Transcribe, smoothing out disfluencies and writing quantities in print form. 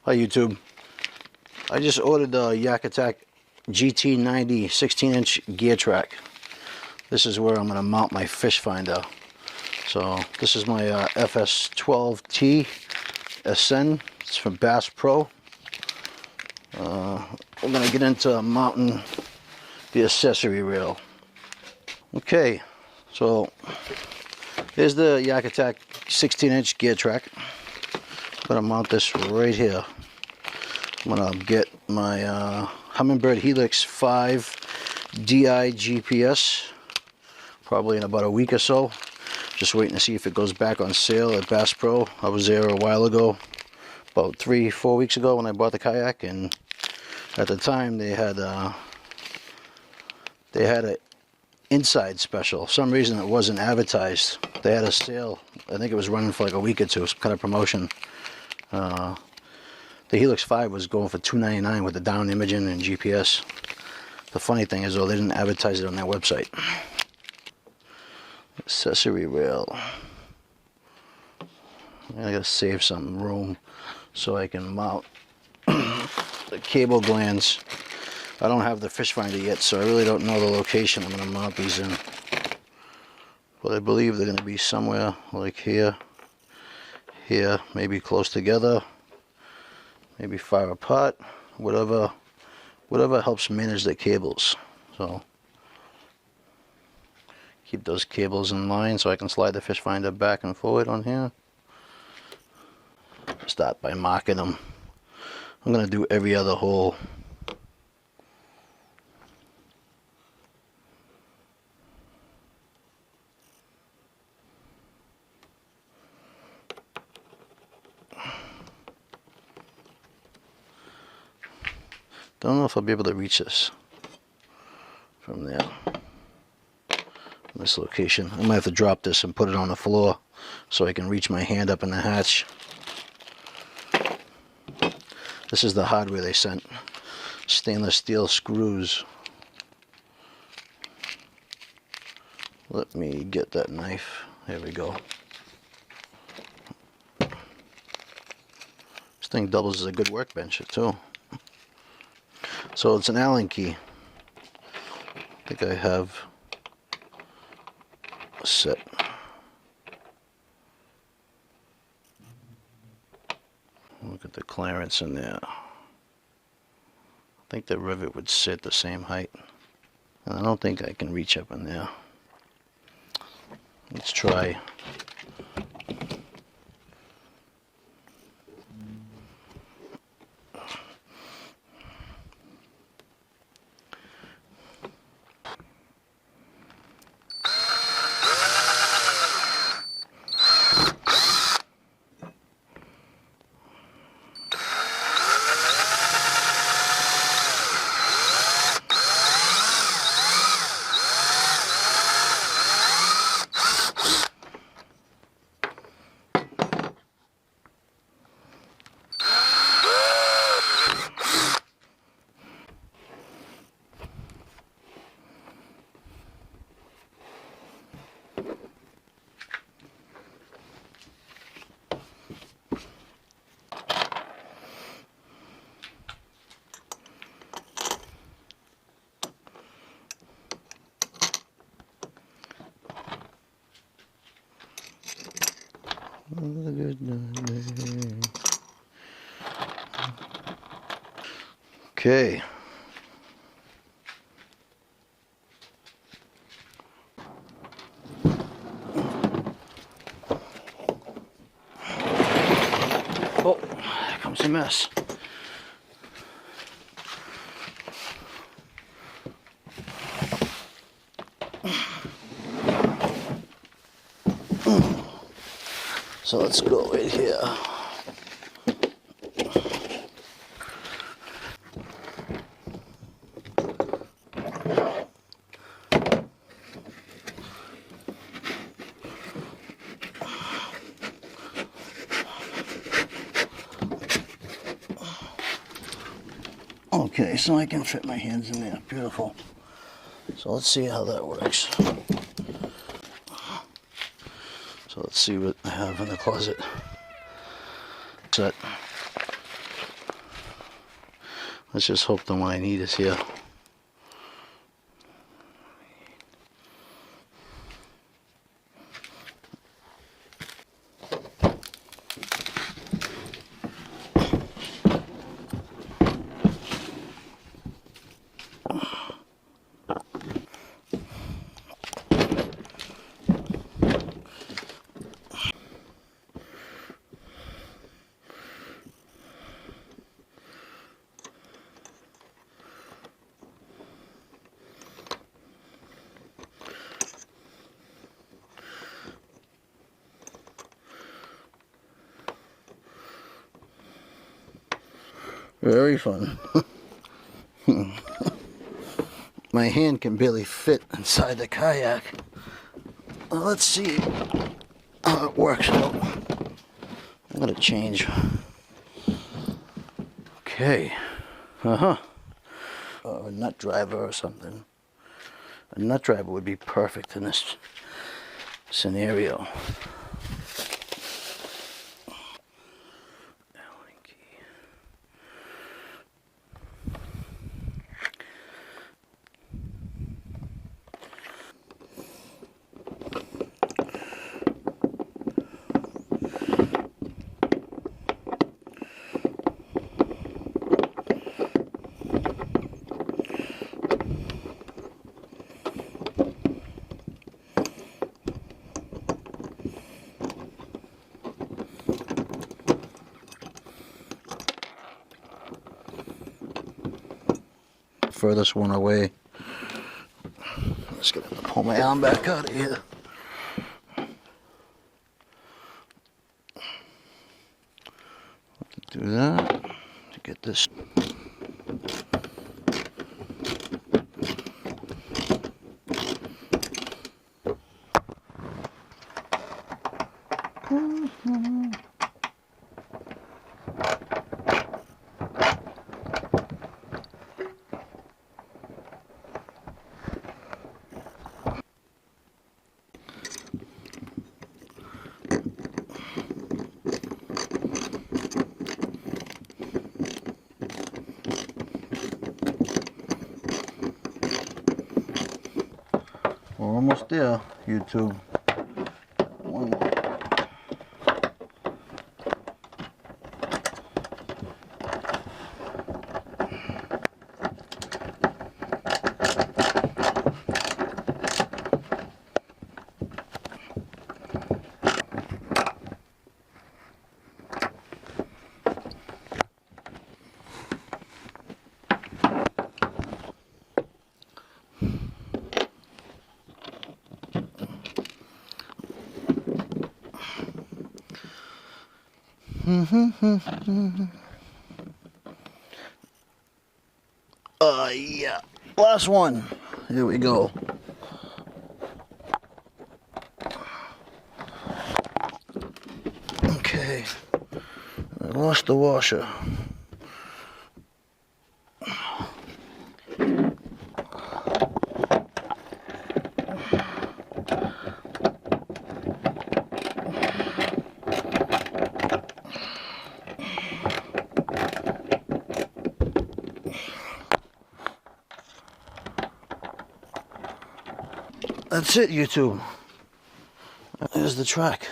Hi YouTube. I just ordered the Kayak GT90 16-inch gear track. This is where I'm going to mount my fish finder. So this is my FS12T Ascend. It's from Bass Pro. We're going to get into mounting the accessory rail. Okay, so here's the Kayak 16-inch gear track. I'm going to mount this right here. I'm going to get my Humminbird Helix 5 DI GPS probably in about a week or so. Just waiting to see if it goes back on sale at Bass Pro. I was there a while ago, about 3-4 weeks ago when I bought the kayak, and at the time they had a inside special. For some reason it wasn't advertised. They had a sale. I think it was running for like a week or two, some kind of promotion. The Helix 5 was going for $299 with the down imaging and GPS. The funny thing is, though, they didn't advertise it on their website. Accessory rail. I gotta save some room so I can mount the cable glands. I don't have the fish finder yet, so I really don't know the location I'm gonna mount these in. But I believe they're gonna be somewhere like here, here, maybe close together, maybe far apart, whatever helps manage the cables. So keep those cables in line so I can slide the fish finder back and forward on here. Start by marking them. I'm gonna do every other hole. Don't know if I'll be able to reach this from there, this location. I might have to drop this and put it on the floor so I can reach my hand up in the hatch. This is the hardware they sent. Stainless steel screws. Let me get that knife. There we go. This thing doubles as a good workbench too. So it's an Allen key. I think I have a set. Look at the clearance in there. I think the rivet would sit the same height. And I don't think I can reach up in there. Let's try. Okay. Oh, here comes a mess. So let's go right here. Okay, so I can fit my hands in there. Beautiful. So let's see how that works. So let's see what I have in the closet. Set. Let's just hope the one I need is here. Very fun. My hand can barely fit inside the kayak. Well, let's see how it works out. I'm gonna change. Okay. A nut driver or something. A nut driver would be perfect in this scenario. Furthest one away. Just gonna pull my arm back out of here. Do that to get this. We're almost there, YouTube. One more. Yeah, last one. Here we go. Okay, I lost the washer. That's it, YouTube. There's the track.